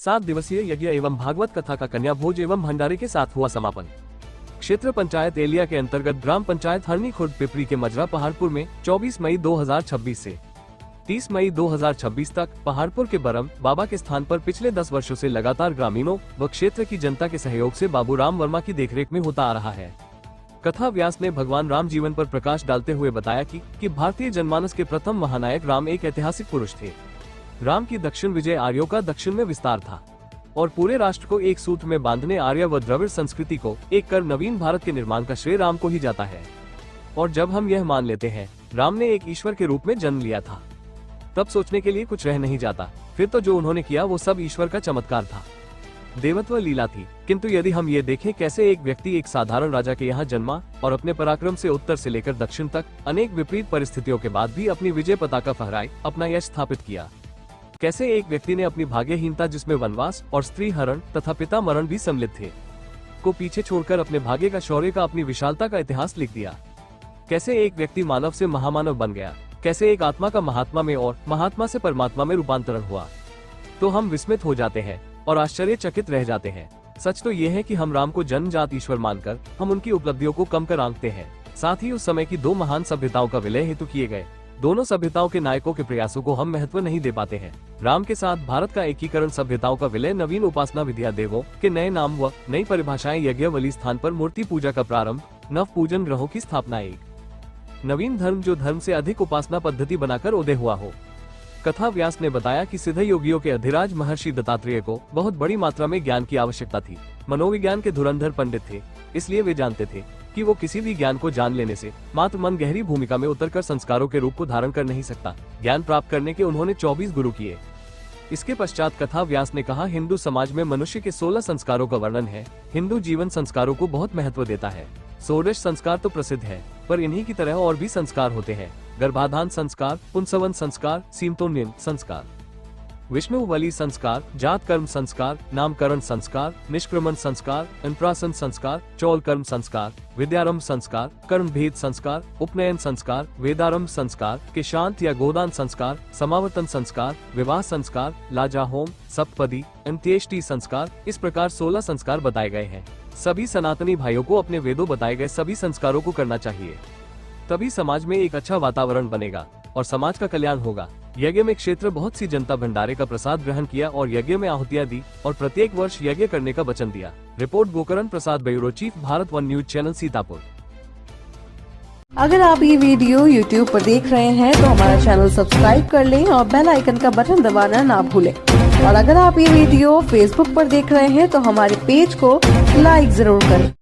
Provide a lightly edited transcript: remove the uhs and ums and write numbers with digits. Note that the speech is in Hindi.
7 दिवसीय यज्ञ एवं भागवत कथा का कन्या भोज एवं भंडारे के साथ हुआ समापन। क्षेत्र पंचायत एलिया के अंतर्गत ग्राम पंचायत हरनी खुर्द पिपरी के मजरा पहाड़पुर में 24 मई 2026 से 30 मई 2026 तक पहाड़पुर के बरम बाबा के स्थान पर पिछले 10 वर्षों से लगातार ग्रामीणों व क्षेत्र की जनता के सहयोग से बाबू राम वर्मा की देखरेख में होता आ रहा है। कथा व्यास ने भगवान राम जीवन पर प्रकाश डालते हुए बताया कि भारतीय जनमानस के प्रथम महानायक राम एक ऐतिहासिक पुरुष थे। राम की दक्षिण विजय आर्यों का दक्षिण में विस्तार था और पूरे राष्ट्र को एक सूत्र में बांधने आर्य व द्रविड़ संस्कृति को एक कर नवीन भारत के निर्माण का श्रेय राम को ही जाता है। और जब हम यह मान लेते हैं राम ने एक ईश्वर के रूप में जन्म लिया था, तब सोचने के लिए कुछ रह नहीं जाता, फिर तो जो उन्होंने किया वो सब ईश्वर का चमत्कार था, देवत्व लीला थी। किंतु यदि हम ये देखें कैसे एक व्यक्ति एक साधारण राजा के यहाँ जन्मा और अपने पराक्रम से उत्तर से लेकर दक्षिण तक अनेक विपरीत परिस्थितियों के बाद भी अपनी विजय पताका फहराई, अपना यश स्थापित किया। कैसे एक व्यक्ति ने अपनी भाग्यहीनता, जिसमें वनवास और स्त्री हरण तथा पिता मरण भी सम्मिलित थे, को पीछे छोड़कर अपने भाग्य का, शौर्य का, अपनी विशालता का इतिहास लिख दिया। कैसे एक व्यक्ति मानव से महामानव बन गया, कैसे एक आत्मा का महात्मा में और महात्मा से परमात्मा में रूपांतरण हुआ, तो हम विस्मित हो जाते हैं और आश्चर्यचकित रह जाते हैं। सच तो ये है कि हम राम को जन्मजात ईश्वर मानकर हम उनकी उपलब्धियों को कम कर आंकते हैं। साथ ही उस समय की दो महान सभ्यताओं का विलय हेतु किए गए दोनों सभ्यताओं के नायकों के प्रयासों को हम महत्व नहीं दे पाते हैं। राम के साथ भारत का एकीकरण, सभ्यताओं का विलय, नवीन उपासना विद्या, देवों के नए नाम व नई परिभाषाएं, यज्ञवली स्थान पर मूर्ति पूजा का प्रारंभ, नव पूजन ग्रहों की स्थापना, एक नवीन धर्म जो धर्म से अधिक उपासना पद्धति बनाकर उदय हुआ हो। कथा व्यास ने बताया कि सिद्ध योगियों के अधिराज महर्षि दत्तात्रेय को बहुत बड़ी मात्रा में ज्ञान की आवश्यकता थी। मनोविज्ञान के धुरंधर पंडित थे, इसलिए वे जानते थे कि वो किसी भी ज्ञान को जान लेने से मात्र मन गहरी भूमिका में उतरकर संस्कारों के रूप को धारण कर नहीं सकता। ज्ञान प्राप्त करने के उन्होंने 24 गुरु किए। इसके पश्चात कथा व्यास ने कहा, हिंदू समाज में मनुष्य के 16 संस्कारों का वर्णन है। हिंदू जीवन संस्कारों को बहुत महत्व देता है। षोडश संस्कार तो प्रसिद्ध है, पर इन्हीं की तरह और भी संस्कार होते हैं। गर्भाधान संस्कार, पुंसवन संस्कार, सीमतोन्यन संस्कार, विष्णु बलि संस्कार, जात कर्म संस्कार, नामकरण संस्कार, निष्क्रमण संस्कार, अनप्राशन संस्कार, चौल कर्म संस्कार, विद्यारंभ संस्कार, कर्म भेद संस्कार, उपनयन संस्कार, वेदारंभ संस्कार, केशांत या गोदान संस्कार, समावर्तन संस्कार, विवाह संस्कार, लाजा होम, सप्तपदी, अंत्येष्टि संस्कार। इस प्रकार 16 संस्कार बताए गए हैं। सभी सनातनी भाइयों को अपने वेदों बताए गए सभी संस्कारों को करना चाहिए, तभी समाज में एक अच्छा वातावरण बनेगा और समाज का कल्याण होगा। यज्ञ में क्षेत्र बहुत सी जनता भंडारे का प्रसाद ग्रहण किया और यज्ञ में आहुतियां दी और प्रत्येक वर्ष यज्ञ करने का वचन दिया। Report Gokaran Prasad, bureau chief, Bharat one news channel, Sitapur. अगर आप ये वीडियो YouTube पर देख रहे हैं तो हमारा चैनल सब्सक्राइब कर लें और बेल आइकन का बटन दबाना ना भूलें। और अगर आप ये वीडियो Facebook पर देख रहे हैं तो हमारे पेज को लाइक जरूर करें।